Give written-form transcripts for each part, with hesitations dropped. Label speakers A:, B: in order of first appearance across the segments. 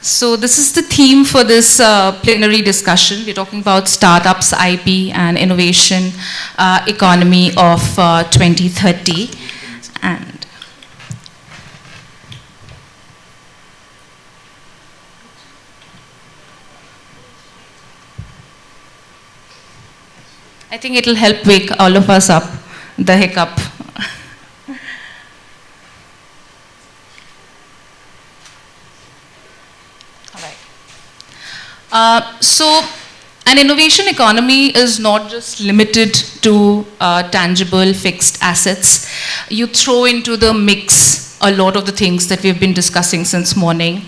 A: So this is the theme for this plenary discussion. We're talking about startups, IP, and innovation economy of 2030. And I think it'll help wake all of us up, the hiccup. So an innovation economy is not just limited to tangible fixed assets. You throw into the mix a lot of the things that we've been discussing since morning.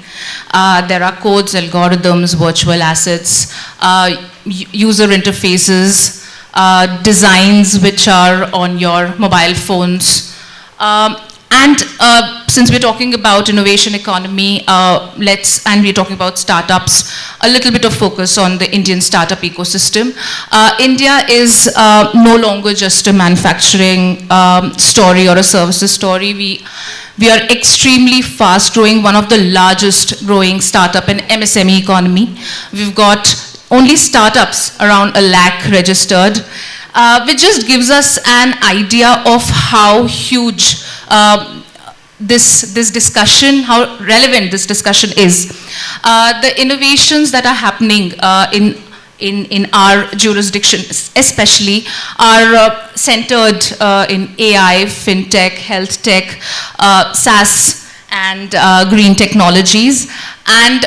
A: There are codes, algorithms, virtual assets, user interfaces, designs which are on your mobile phones. And since we're talking about innovation economy, and we're talking about startups, a little bit of focus on the Indian startup ecosystem. India is no longer just a manufacturing story or a services story. We are extremely fast growing, one of the largest growing startup and MSME economy. We've got only startups around 1 lakh registered, which just gives us an idea of how huge this discussion, how relevant this discussion is. The innovations that are happening in our jurisdiction especially are centered in AI, fintech, health tech, SaaS, and green technologies. And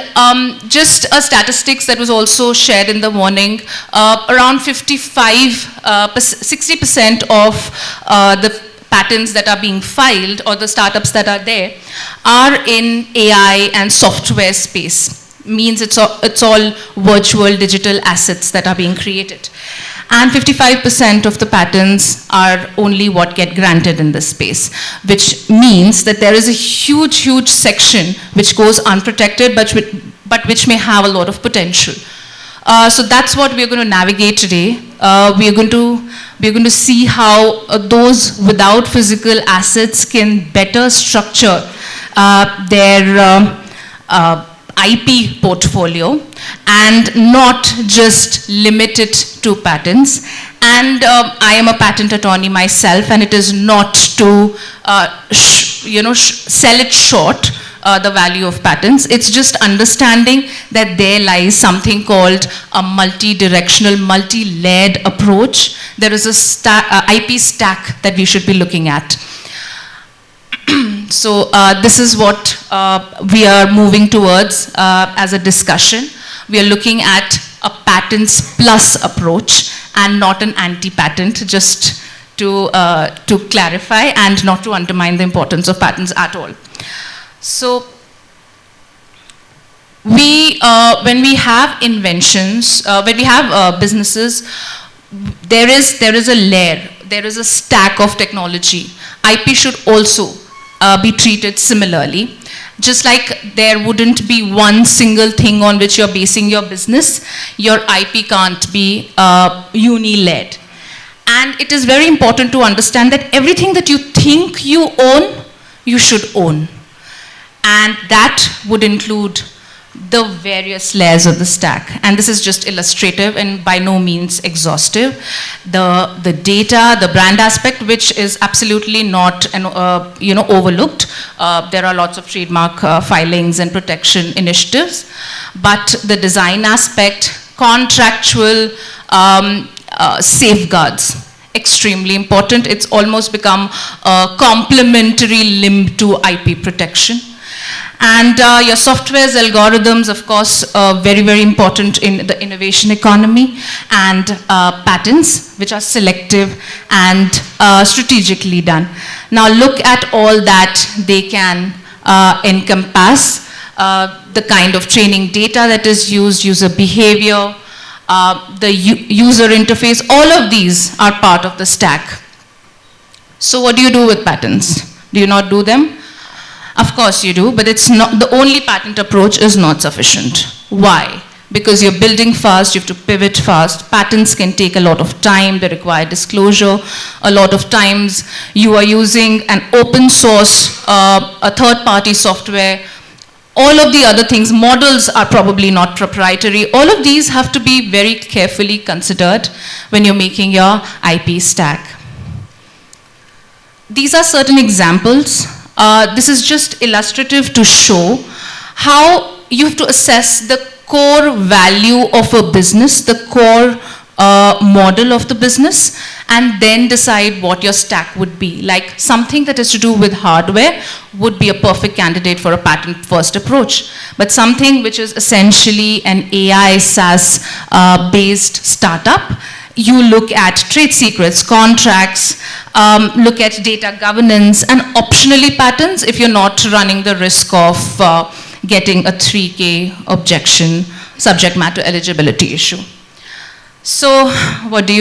A: just a statistics that was also shared in the morning, around 60% of the patents that are being filed or the startups that are there are in AI and software space. Means it's all virtual digital assets that are being created. And 55% of the patents are only what get granted in this space, which means that there is a huge, huge section which goes unprotected, but which may have a lot of potential. So that's what we're going to navigate today. We're going to see how those without physical assets can better structure their IP portfolio and not just limit it to patents. And I am a patent attorney myself, and it is not to sell it short. The value of patents. It's just understanding that there lies something called a multi-directional, multi-layered approach. There is a IP stack that we should be looking at. So this is what we are moving towards as a discussion. We are looking at a patents plus approach and not an anti-patent, just to clarify and not to undermine the importance of patents at all. So when we have inventions, when we have businesses, there is a layer, there is a stack of technology. IP should also be treated similarly. Just like there wouldn't be one single thing on which you're basing your business, your IP can't be uni-led. And it is very important to understand that everything that you think you own, you should own. And that would include the various layers of the stack. And this is just illustrative and by no means exhaustive. The data, the brand aspect, which is absolutely not overlooked. There are lots of trademark filings and protection initiatives. But the design aspect, contractual safeguards, extremely important. It's almost become a complementary limb to IP protection. And your software's algorithms, of course, very, very important in the innovation economy, and patents, which are selective and strategically done. Now look at all that they can encompass, the kind of training data that is used, user behavior, the user interface, all of these are part of the stack. So what do you do with patents? Do you not do them? Of course you do, but it's not, the only patent approach is not sufficient. Why? Because you're building fast, you have to pivot fast. Patents can take a lot of time, they require disclosure. A lot of times you are using an open source, a third-party software all of the other things, models are probably not proprietary. All of these have to be very carefully considered when you're making your IP stack. These are certain examples. This is just illustrative to show how you have to assess the core value of a business, the core model of the business, and then decide what your stack would be. Like something that has to do with hardware would be a perfect candidate for a patent first approach. But something which is essentially an AI SaaS based startup, you look at trade secrets, contracts, look at data governance, and optionally patents if you're not running the risk of getting a 3K objection, subject matter eligibility issue. So what do?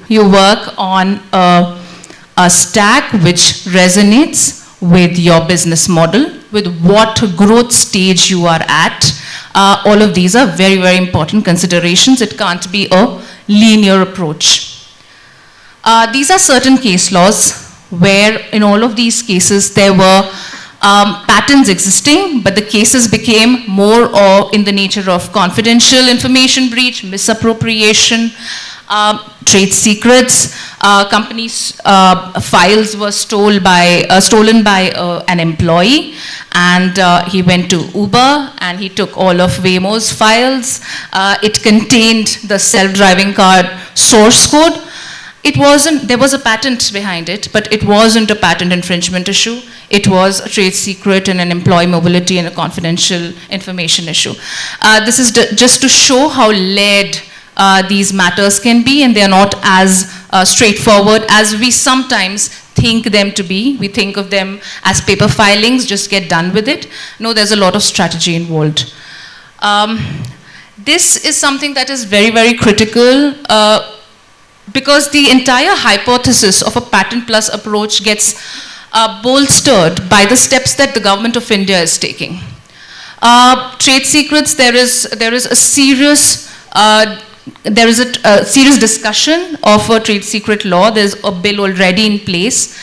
A: You work on a stack which resonates with your business model, with what growth stage you are at. All of these are very, very important considerations. It can't be a linear approach. These are certain case laws where in all of these cases there were patents existing, but the cases became more in the nature of confidential information breach, misappropriation, trade secrets. Companies' files were stolen by an employee, and he went to Uber and he took all of Waymo's files. It contained the self-driving car source code. There was a patent behind it, but it wasn't a patent infringement issue. It was a trade secret and an employee mobility and a confidential information issue. This is just to show how layered these matters can be, and they are not as straightforward as we sometimes think them to be. We think of them as paper filings, just get done with it. No, there's a lot of strategy involved. This is something that is very, very critical because the entire hypothesis of a patent plus approach gets bolstered by the steps that the government of India is taking. Trade secrets, there is a serious discussion of a trade secret law. There's a bill already in place.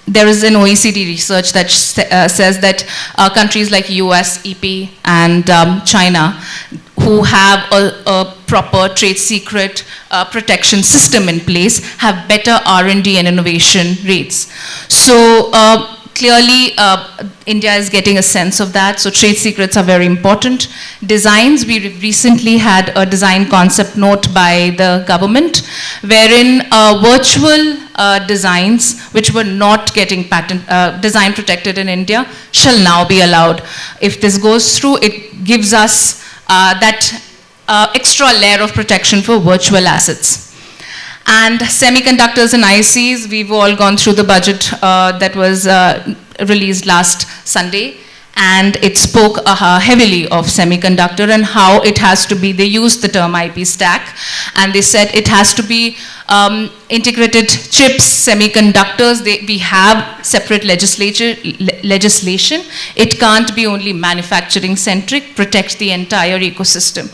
A: There is an OECD research that says that countries like US, EP, and China, who have a proper trade secret protection system in place, have better R&D and innovation rates. So clearly, India is getting a sense of that, so trade secrets are very important. Designs, we recently had a design concept note by the government, wherein virtual designs, which were not getting design protected in India, shall now be allowed. If this goes through, it gives us that extra layer of protection for virtual assets. And semiconductors and ICs, we've all gone through the budget that was released last Sunday, and it spoke heavily of semiconductor and how it has to be, they used the term IP stack, and they said it has to be integrated chips, semiconductors, we have separate legislation. It can't be only manufacturing centric, protect the entire ecosystem.